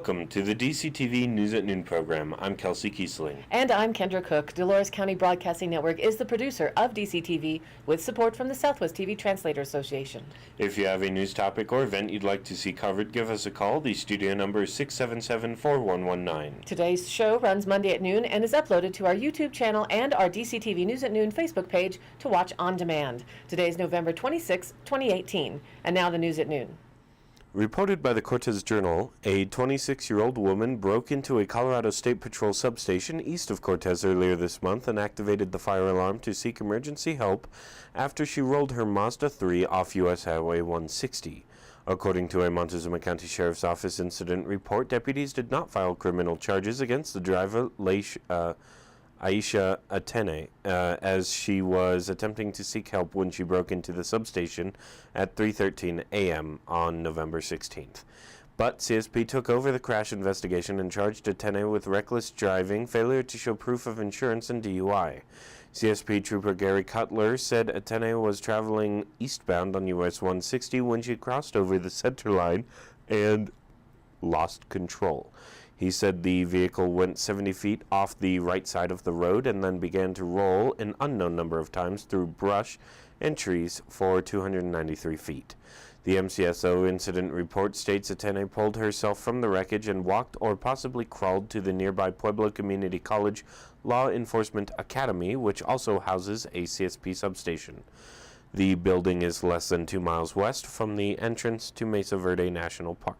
Welcome to the DCTV News at Noon program. I'm Kelsey Kiesling. And I'm Kendra Cook. Dolores County Broadcasting Network is the producer of DCTV with support from the Southwest TV Translator Association. If you have a news topic or event you'd like to see covered, give us a call. The studio number is 677-4119. Today's show runs Monday at noon and is uploaded to our YouTube channel and our DCTV News at Noon Facebook page to watch on demand. Today is November 26, 2018. And now the news at noon. Reported by the Cortez Journal, a 26-year-old woman broke into a Colorado State Patrol substation east of Cortez earlier this month and activated the fire alarm to seek emergency help after she rolled her Mazda 3 off U.S. Highway 160. According to a Montezuma County Sheriff's Office incident report, deputies did not file criminal charges against the driver, Aisha Atene, as she was attempting to seek help when she broke into the substation at 3:13 a.m. on November 16th. But CSP took over the crash investigation and charged Atene with reckless driving, failure to show proof of insurance, and DUI. CSP Trooper Gary Cutler said Atene was traveling eastbound on US 160 when she crossed over the center line and lost control. He said the vehicle went 70 feet off the right side of the road and then began to roll an unknown number of times through brush and trees for 293 feet. The MCSO incident report states Atene pulled herself from the wreckage and walked or possibly crawled to the nearby Pueblo Community College Law Enforcement Academy, which also houses a CSP substation. The building is less than 2 miles west from the entrance to Mesa Verde National Park.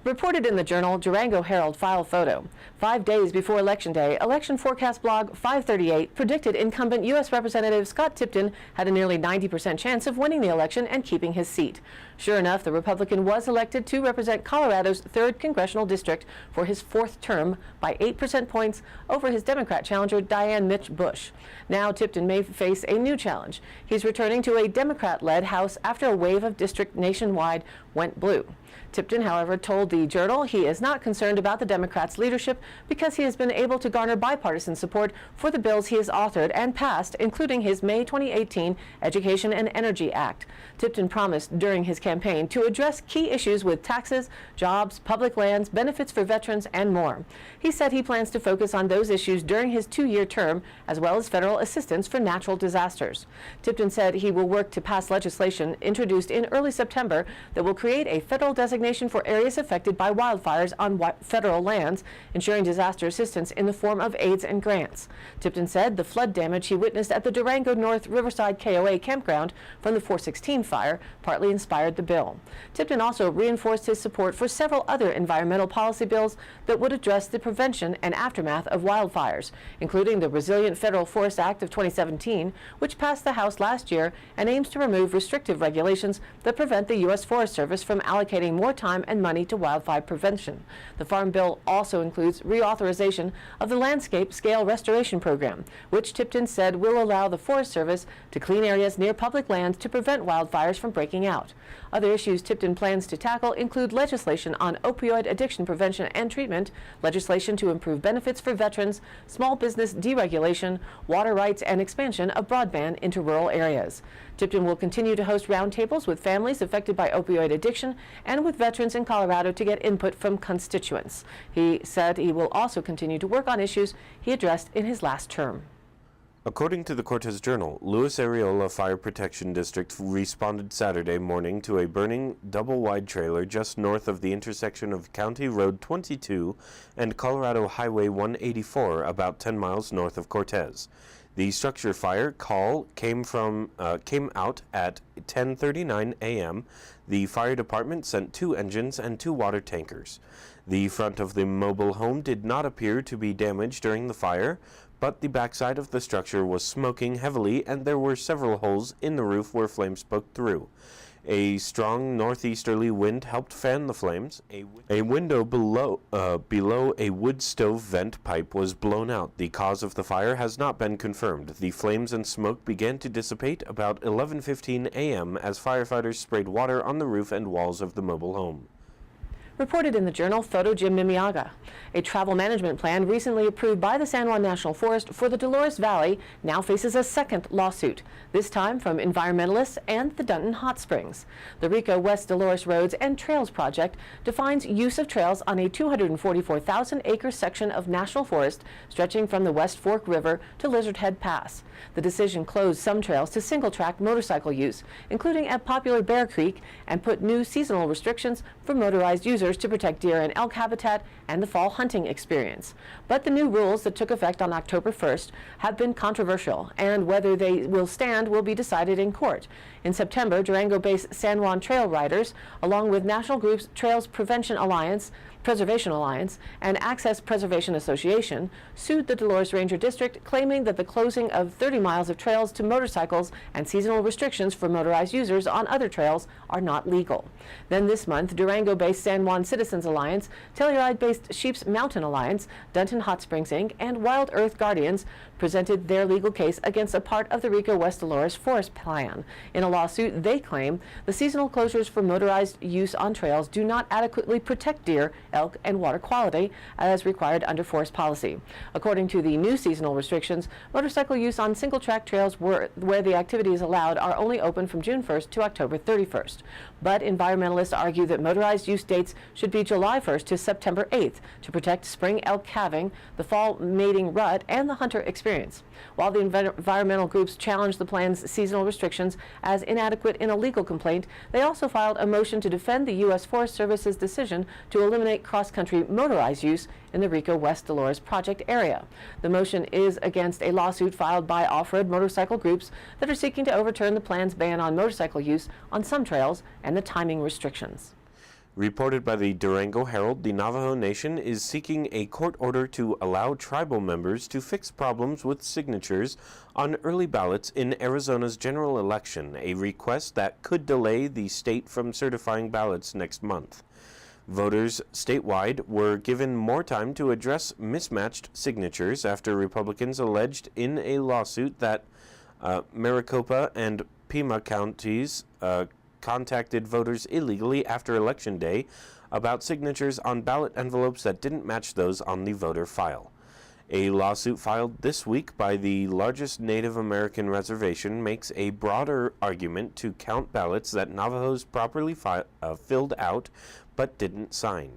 Reported in the Journal, Durango Herald file photo. 5 days before Election Day, election forecast blog 538 predicted incumbent U.S. Representative Scott Tipton had a nearly 90% chance of winning the election and keeping his seat. Sure enough, the Republican was elected to represent Colorado's 3rd Congressional District for his 4th term by 8% points over his Democrat challenger Diane Mitch Bush. Now Tipton may face a new challenge. He's returning to a Democrat-led House after a wave of district nationwide went blue. Tipton, however, told the Journal he is not concerned about the Democrats' leadership because he has been able to garner bipartisan support for the bills he has authored and passed, including his May 2018 Education and Energy Act. Tipton promised during his campaign to address key issues with taxes, jobs, public lands, benefits for veterans, and more. He said he plans to focus on those issues during his 2-year term, as well as federal assistance for natural disasters. Tipton said he will work to pass legislation introduced in early September that will create a federal designation for areas affected by wildfires on federal lands, ensuring disaster assistance in the form of aids and grants. Tipton said the flood damage he witnessed at the Durango North Riverside KOA campground from the 416 fire partly inspired the bill. Tipton also reinforced his support for several other environmental policy bills that would address the prevention and aftermath of wildfires, including the Resilient Federal Forest Act of 2017, which passed the House last year and aims to remove restrictive regulations that prevent the U.S. Forest Service from allocating more time and money to wildfire prevention. The Farm Bill also includes reauthorization of the Landscape Scale Restoration Program, which Tipton said will allow the Forest Service to clean areas near public lands to prevent wildfires from breaking out. Other issues Tipton plans to tackle include legislation on opioid addiction prevention and treatment, legislation to improve benefits for veterans, small business deregulation, water rights, and expansion of broadband into rural areas. Tipton will continue to host roundtables with families affected by opioid addiction and with veterans in Colorado to get input from constituents. He said he will also continue to work on issues he addressed in his last term. According to the Cortez Journal, Luis Arriola Fire Protection District responded Saturday morning to a burning double-wide trailer just north of the intersection of County Road 22 and Colorado Highway 184, about 10 miles north of Cortez. The structure fire call came out at 10:39 a.m. The fire department sent 2 engines and 2 water tankers. The front of the mobile home did not appear to be damaged during the fire, but the backside of the structure was smoking heavily and there were several holes in the roof where flames poked through. A strong northeasterly wind helped fan the flames. A window below a wood stove vent pipe was blown out. The cause of the fire has not been confirmed. The flames and smoke began to dissipate about 11:15 a.m. as firefighters sprayed water on the roof and walls of the mobile home. Reported in the journal Photo Jim Mimiaga. A travel management plan recently approved by the San Juan National Forest for the Dolores Valley now faces a second lawsuit, this time from environmentalists and the Dunton Hot Springs. The Rico West Dolores Roads and Trails project defines use of trails on a 244,000-acre section of national forest stretching from the West Fork River to Lizard Head Pass. The decision closed some trails to single-track motorcycle use, including at popular Bear Creek, and put new seasonal restrictions for motorized users to protect deer and elk habitat and the fall hunting experience. But the new rules that took effect on October 1st have been controversial, and whether they will stand will be decided in court. In September, Durango-based San Juan Trail Riders, along with national groups Trails Preservation Alliance and Access Preservation Association, sued the Dolores Ranger District, claiming that the closing of 30 miles of trails to motorcycles and seasonal restrictions for motorized users on other trails are not legal. Then this month, Durango-based San Juan Citizens Alliance, Telluride-based Sheep's Mountain Alliance, Dunton Hot Springs Inc., and Wild Earth Guardians presented their legal case against a part of the Rico West Dolores Forest Plan. In a lawsuit, they claim the seasonal closures for motorized use on trails do not adequately protect deer, elk, and water quality as required under forest policy. According to the new seasonal restrictions, motorcycle use on single-track trails where the activity is allowed are only open from June 1st to October 31st. But environmentalists argue that motorized use dates should be July 1st to September 8th to protect spring elk calving, the fall mating rut, and the hunter experience. While the environmental groups challenged the plan's seasonal restrictions as inadequate in a legal complaint, they also filed a motion to defend the U.S. Forest Service's decision to eliminate cross-country motorized use in the Rico West Dolores project area. The motion is against a lawsuit filed by off-road motorcycle groups that are seeking to overturn the plan's ban on motorcycle use on some trails and the timing restrictions. Reported by the Durango Herald, the Navajo Nation is seeking a court order to allow tribal members to fix problems with signatures on early ballots in Arizona's general election, a request that could delay the state from certifying ballots next month. Voters statewide were given more time to address mismatched signatures after Republicans alleged in a lawsuit that Maricopa and Pima counties contacted voters illegally after Election Day about signatures on ballot envelopes that didn't match those on the voter file. A lawsuit filed this week by the largest Native American reservation makes a broader argument to count ballots that Navajos properly filled out but didn't sign.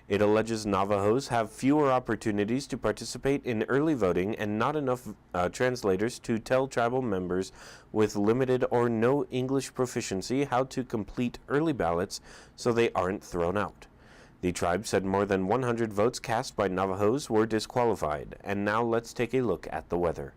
It alleges Navajos have fewer opportunities to participate in early voting and not enough translators to tell tribal members with limited or no English proficiency how to complete early ballots so they aren't thrown out. The tribe said more than 100 votes cast by Navajos were disqualified. And now let's take a look at the weather.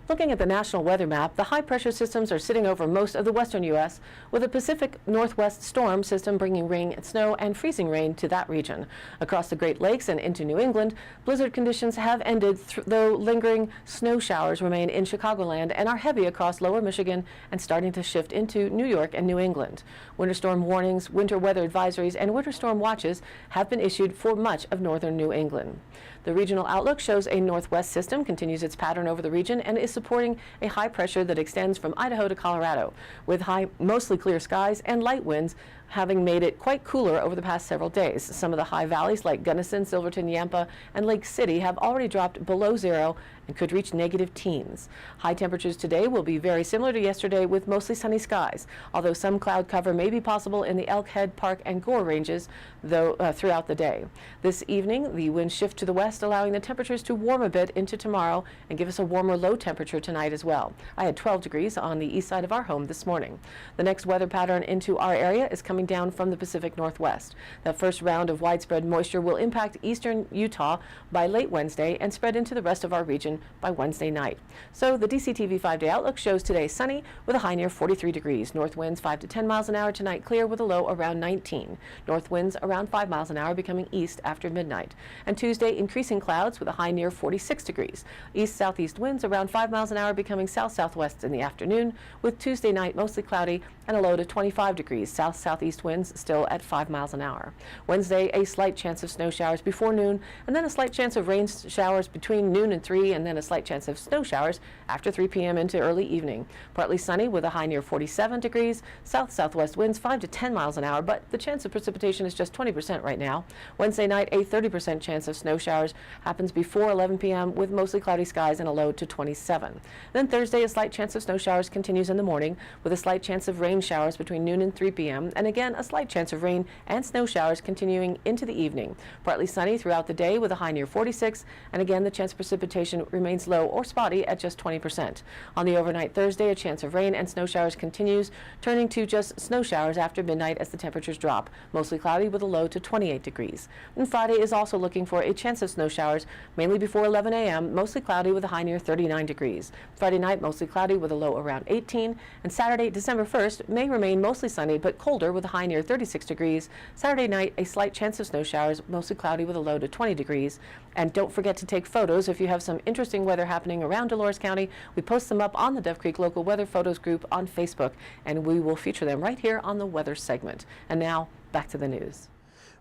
Looking at the national weather map, the high-pressure systems are sitting over most of the western U.S., with a Pacific Northwest storm system bringing rain, snow, and freezing rain to that region. Across the Great Lakes and into New England, blizzard conditions have ended, though lingering snow showers remain in Chicagoland and are heavy across lower Michigan and starting to shift into New York and New England. Winter storm warnings, winter weather advisories, and winter storm watches have been issued for much of northern New England. The regional outlook shows a northwest system continues its pattern over the region and is supporting a high pressure that extends from Idaho to Colorado, with mostly clear skies and light winds having made it quite cooler over the past several days. Some of the high valleys like Gunnison, Silverton, Yampa, and Lake City have already dropped below zero and could reach negative teens. High temperatures today will be very similar to yesterday with mostly sunny skies, although some cloud cover may be possible in the Elk Head, Park, and Gore ranges throughout the day. This evening, the winds shift to the west, allowing the temperatures to warm a bit into tomorrow and give us a warmer low temperature tonight as well. I had 12 degrees on the east side of our home this morning. The next weather pattern into our area is coming down from the Pacific Northwest. The first round of widespread moisture will impact eastern Utah by late Wednesday and spread into the rest of our region by Wednesday night. So the DCTV 5-day outlook shows today sunny with a high near 43 degrees. North winds 5 to 10 miles an hour tonight, clear with a low around 19. North winds around 5 miles an hour becoming east after midnight. And Tuesday, increasing clouds with a high near 46 degrees. East-southeast winds around 5 miles an hour becoming south-southwest in the afternoon, with Tuesday night mostly cloudy and a low to 25 degrees. South-southeast southeast winds still at 5 miles an hour. Wednesday, a slight chance of snow showers before noon, and then a slight chance of rain showers between noon and 3, and then a slight chance of snow showers after 3 p.m. into early evening. Partly sunny with a high near 47 degrees. South-southwest winds 5 to 10 miles an hour, but the chance of precipitation is just 20% right now. Wednesday night, a 30% chance of snow showers happens before 11 p.m. with mostly cloudy skies and a low to 27. Then Thursday, a slight chance of snow showers continues in the morning with a slight chance of rain showers between noon and 3 p.m. and again a slight chance of rain and snow showers continuing into the evening. Partly sunny throughout the day with a high near 46, and again the chance of precipitation remains low or spotty at just 20%. On the overnight Thursday, a chance of rain and snow showers continues, turning to just snow showers after midnight as the temperatures drop, mostly cloudy with a low to 28 degrees. And Friday is also looking for a chance of snow showers, mainly before 11 a.m., mostly cloudy with a high near 39 degrees. Friday night, mostly cloudy with a low around 18, and Saturday, December 1st, may remain mostly sunny but colder with a high near 36 degrees. Saturday night, a slight chance of snow showers, mostly cloudy with a low to 20 degrees. And don't forget to take photos if you have some interesting weather happening around Dolores County. We post them up on the Dove Creek Local Weather Photos group on Facebook, and we will feature them right here on the weather segment. And now, back to the news.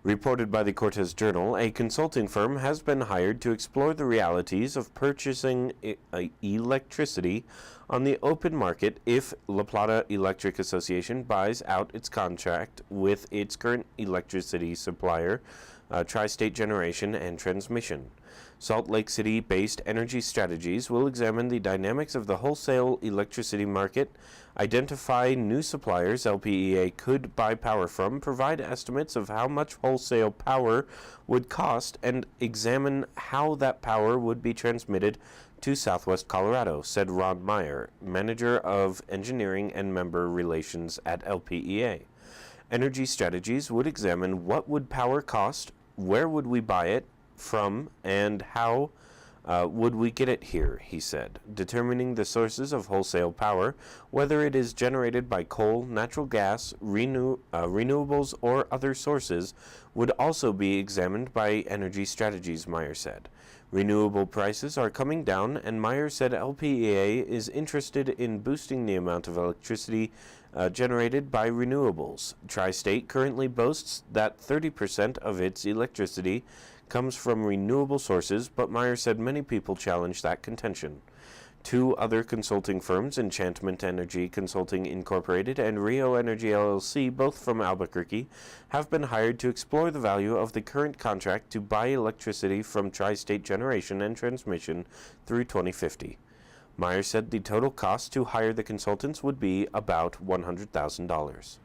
Reported by the Cortez Journal, a consulting firm has been hired to explore the realities of purchasing electricity on the open market if La Plata Electric Association buys out its contract with its current electricity supplier, Tri-State Generation and Transmission. Salt Lake City-based Energy Strategies will examine the dynamics of the wholesale electricity market, identify new suppliers LPEA could buy power from, provide estimates of how much wholesale power would cost, and examine how that power would be transmitted to Southwest Colorado, said Ron Meyer, Manager of Engineering and Member Relations at LPEA. Energy Strategies would examine what would power cost, where would we buy it from, and how would we get it here, he said. Determining the sources of wholesale power, whether it is generated by coal, natural gas, renewables, or other sources, would also be examined by Energy Strategies, Meyer said. Renewable prices are coming down, and Meyer said LPEA is interested in boosting the amount of electricity generated by renewables. Tri-State currently boasts that 30% of its electricity comes from renewable sources, but Meyer said many people challenge that contention. Two other consulting firms, Enchantment Energy Consulting Incorporated and Rio Energy LLC, both from Albuquerque, have been hired to explore the value of the current contract to buy electricity from Tri-State Generation and Transmission through 2050. Meyer said the total cost to hire the consultants would be about $100,000.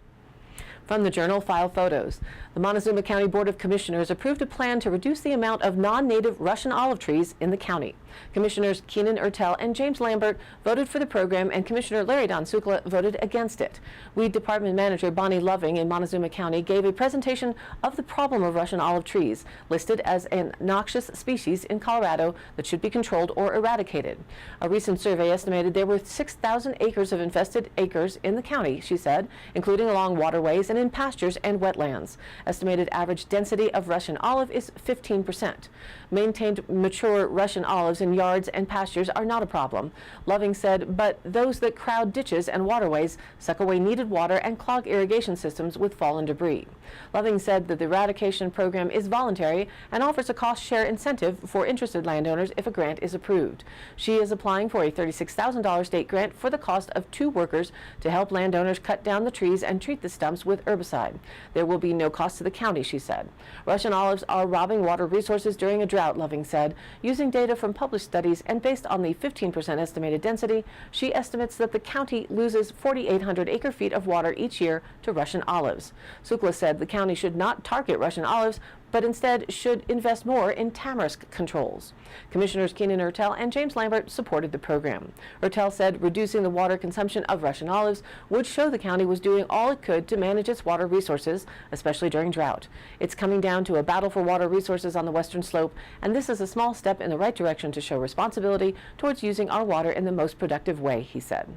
From the Journal, file photos. The Montezuma County Board of Commissioners approved a plan to reduce the amount of non-native Russian olive trees in the county. Commissioners Keenan Ertel and James Lambert voted for the program, and Commissioner Larry Don Sukla voted against it. Weed Department Manager Bonnie Loving in Montezuma County gave a presentation of the problem of Russian olive trees, listed as a noxious species in Colorado that should be controlled or eradicated. A recent survey estimated there were 6,000 acres of infested acres in the county, she said, including along waterways and in pastures and wetlands. Estimated average density of Russian olive is 15%. Maintained mature Russian olives in yards and pastures are not a problem, Loving said, but those that crowd ditches and waterways suck away needed water and clog irrigation systems with fallen debris. Loving said that the eradication program is voluntary and offers a cost-share incentive for interested landowners if a grant is approved. She is applying for a $36,000 state grant for the cost of 2 workers to help landowners cut down the trees and treat the stumps with herbicide. There will be no cost to the county, she said. Russian olives are robbing water resources during a drought, Loving said. Using data from published studies and based on the 15% estimated density, she estimates that the county loses 4,800 acre-feet of water each year to Russian olives. Sukla said the county should not target Russian olives, but instead should invest more in tamarisk controls. Commissioners Keenan Ertel and James Lambert supported the program. Ertel said reducing the water consumption of Russian olives would show the county was doing all it could to manage its water resources, especially during drought. It's coming down to a battle for water resources on the western slope, and this is a small step in the right direction to show responsibility towards using our water in the most productive way, he said.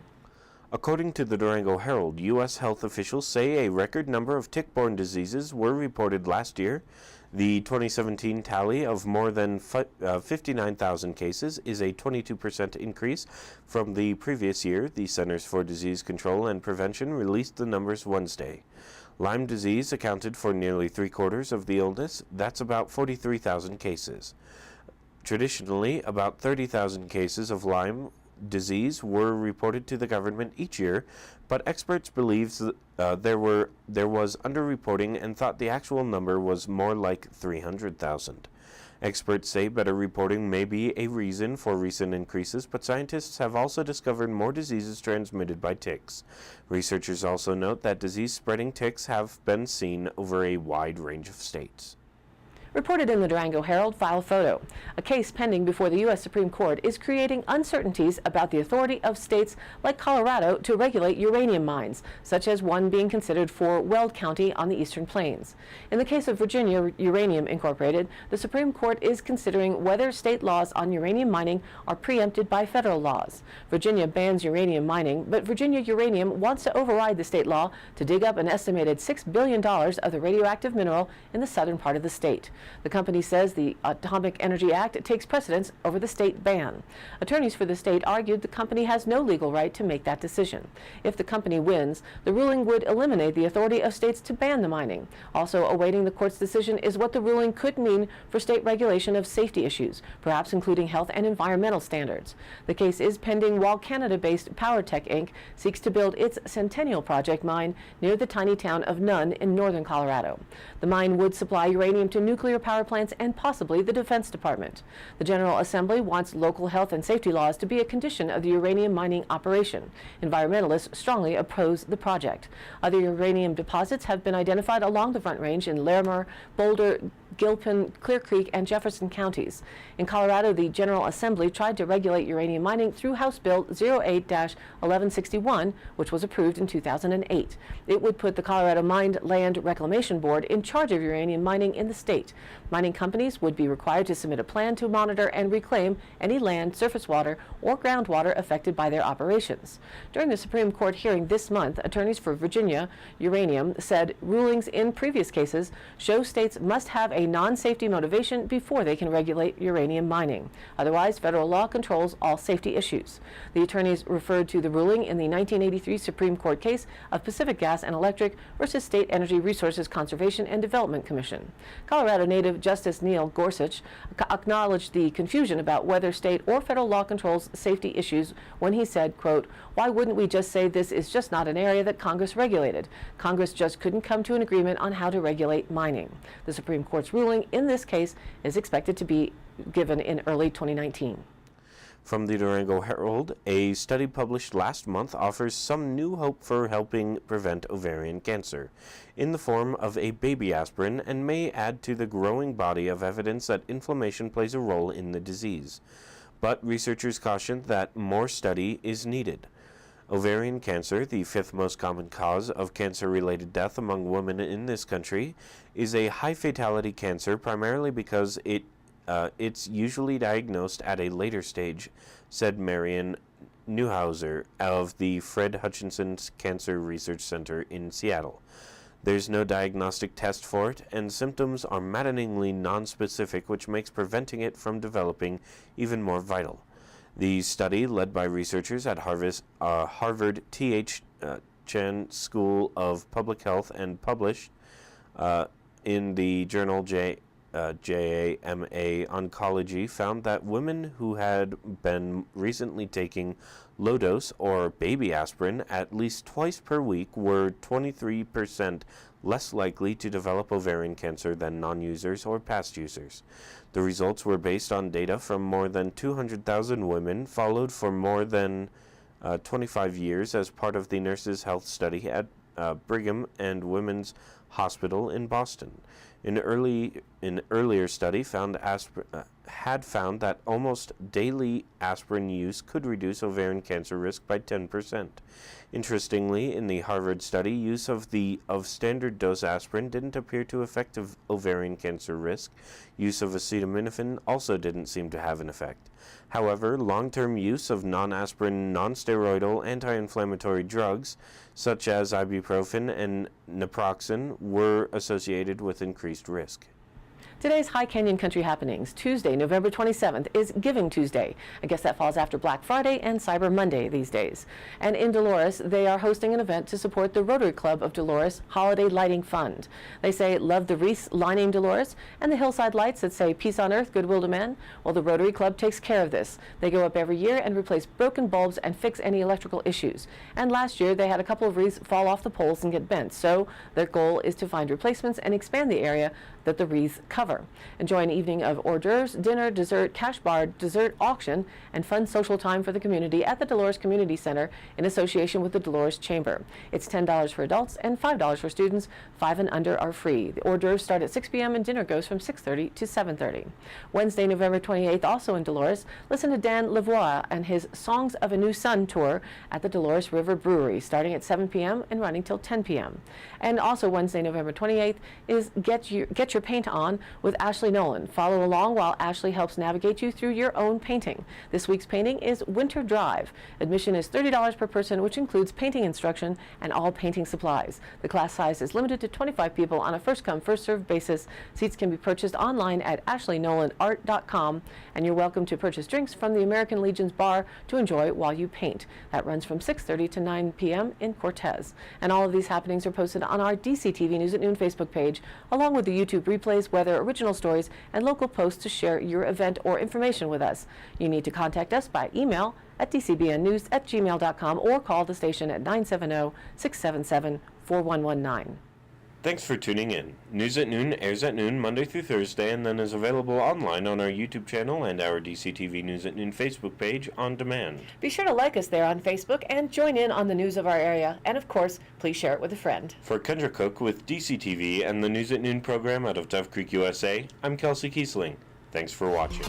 According to the Durango Herald, U.S. health officials say a record number of tick-borne diseases were reported last year. The 2017 tally of more than 59,000 cases is a 22% increase from the previous year. The Centers for Disease Control and Prevention released the numbers Wednesday. Lyme disease accounted for nearly 3/4 of the illness. That's about 43,000 cases. Traditionally, about 30,000 cases of Lyme disease were reported to the government each year, but experts believe there was underreporting and thought the actual number was more like 300,000. Experts say better reporting may be a reason for recent increases, but scientists have also discovered more diseases transmitted by ticks. Researchers also note that disease-spreading ticks have been seen over a wide range of states. Reported in the Durango Herald file photo. A case pending before the U.S. Supreme Court is creating uncertainties about the authority of states like Colorado to regulate uranium mines, such as one being considered for Weld County on the Eastern Plains. In the case of Virginia Uranium Incorporated, the Supreme Court is considering whether state laws on uranium mining are preempted by federal laws. Virginia bans uranium mining, but Virginia Uranium wants to override the state law to dig up an estimated $6 billion of the radioactive mineral in the southern part of the state. The company says the Atomic Energy Act takes precedence over the state ban. Attorneys for the state argued the company has no legal right to make that decision. If the company wins, the ruling would eliminate the authority of states to ban the mining. Also awaiting the court's decision is what the ruling could mean for state regulation of safety issues, perhaps including health and environmental standards. The case is pending while Canada-based PowerTech Inc. seeks to build its Centennial Project mine near the tiny town of Nunn in northern Colorado. The mine would supply uranium to nuclear power plants and possibly the Defense Department. The General Assembly wants local health and safety laws to be a condition of the uranium mining operation. Environmentalists strongly oppose the project. Other uranium deposits have been identified along the Front Range in Larimer, Boulder, Gilpin, Clear Creek, and Jefferson counties. In Colorado, the General Assembly tried to regulate uranium mining through House Bill 08-1161, which was approved in 2008. It would put the Colorado Mined Land Reclamation Board in charge of uranium mining in the state. Mining companies would be required to submit a plan to monitor and reclaim any land, surface water, or groundwater affected by their operations. During the Supreme Court hearing this month, attorneys for Virginia Uranium said rulings in previous cases show states must have a non-safety motivation before they can regulate uranium mining. Otherwise, federal law controls all safety issues. The attorneys referred to the ruling in the 1983 Supreme Court case of Pacific Gas and Electric versus State Energy Resources Conservation and Development Commission. Colorado native Justice Neil Gorsuch acknowledged the confusion about whether state or federal law controls safety issues when he said, quote, "Why wouldn't we just say this is just not an area that Congress regulated? Congress just couldn't come to an agreement on how to regulate mining." The Supreme Court's ruling in this case is expected to be given in early 2019. From the Durango Herald, a study published last month offers some new hope for helping prevent ovarian cancer in the form of a baby aspirin and may add to the growing body of evidence that inflammation plays a role in the disease. But researchers caution that more study is needed. Ovarian cancer, the fifth most common cause of cancer-related death among women in this country, is a high-fatality cancer primarily because it's usually diagnosed at a later stage, said Marion Newhauser of the Fred Hutchinson Cancer Research Center in Seattle. There's no diagnostic test for it, and symptoms are maddeningly nonspecific, which makes preventing it from developing even more vital. The study, led by researchers at Harvard T.H. Chan School of Public Health and published in the journal JAMA Oncology, found that women who had been recently taking low-dose or baby aspirin at least twice per week were 23% less likely to develop ovarian cancer than non-users or past users. The results were based on data from more than 200,000 women followed for more than 25 years as part of the Nurses' Health Study at Brigham and Women's Hospital in Boston. An earlier study had found that almost daily aspirin use could reduce ovarian cancer risk by 10%. Interestingly, in the Harvard study, use of standard dose aspirin didn't appear to affect ovarian cancer risk. Use of acetaminophen also didn't seem to have an effect. However, long-term use of non-aspirin, non-steroidal anti-inflammatory drugs, such as ibuprofen and naproxen, were associated with increased risk. Today's High Canyon Country happenings. Tuesday, November 27th, is Giving Tuesday. I guess that falls after Black Friday and Cyber Monday these days. And in Dolores, they are hosting an event to support the Rotary Club of Dolores Holiday Lighting Fund. They say, love the wreaths lining Dolores and the hillside lights that say peace on earth, goodwill to men. Well, the Rotary Club takes care of this. They go up every year and replace broken bulbs and fix any electrical issues. And last year, they had a couple of wreaths fall off the poles and get bent. So their goal is to find replacements and expand the area that the wreaths cover. Enjoy an evening of hors d'oeuvres, dinner, dessert, cash bar, dessert auction, and fun social time for the community at the Dolores Community Center in association with the Dolores Chamber. It's $10 for adults and $5 for students. 5 and under are free. The hors d'oeuvres start at 6 p.m. and dinner goes from 6:30 to 7:30. Wednesday, November 28th, also in Dolores, listen to Dan Lavoie and his Songs of a New Sun tour at the Dolores River Brewery, starting at 7 p.m. and running till 10 p.m. And also Wednesday, November 28th, is Get Your Paint On with Ashley Nolan. Follow along while Ashley helps navigate you through your own painting. This week's painting is Winter Drive. Admission is $30 per person, which includes painting instruction and all painting supplies. The class size is limited to 25 people on a first-come, first-served basis. Seats can be purchased online at ashleynolanart.com, and you're welcome to purchase drinks from the American Legion's bar to enjoy while you paint. That runs from 6:30 to 9 p.m. in Cortez. And all of these happenings are posted on our DCTV News at Noon Facebook page, along with the YouTube replays, weather, original stories, and local posts to share your event or information with us. You need to contact us by email at dcbnnews@gmail.com or call the station at 970-677-4119. Thanks for tuning in. News at Noon airs at noon Monday through Thursday and then is available online on our YouTube channel and our DCTV News at Noon Facebook page on demand. Be sure to like us there on Facebook and join in on the news of our area. And of course, please share it with a friend. For Kendra Cook with DCTV and the News at Noon program out of Dove Creek, USA, I'm Kelsey Kiesling. Thanks for watching.